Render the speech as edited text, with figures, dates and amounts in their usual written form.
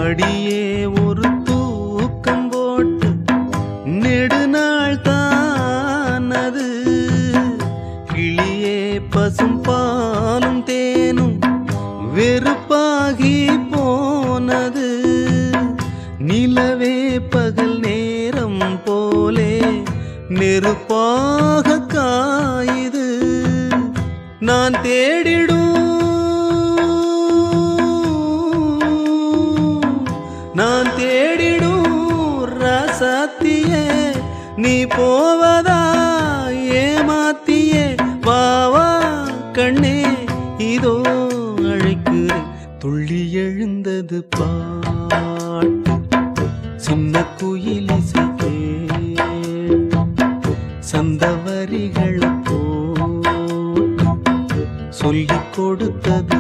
அடியே ஒரு தூக்கம் போட்டு நெடுநாள் தானது. கிளியே பசும் பாலும் தேனும் வெறுப்பாகி போனது. நிலவே பகல் நேரம் போலே நெருப்பாக காயுது. நான் தேடிடும் ராசாத்தியே நீ போவதா ஏமாத்தியே. வாவா கண்ணே இதோ அழைக்கிறேன். துள்ளி எழுந்தது பாட்டு சின்ன குயிலிசை கேட்டு சந்தவரிகளை போட்டு சொல்லிக் கொடுத்தது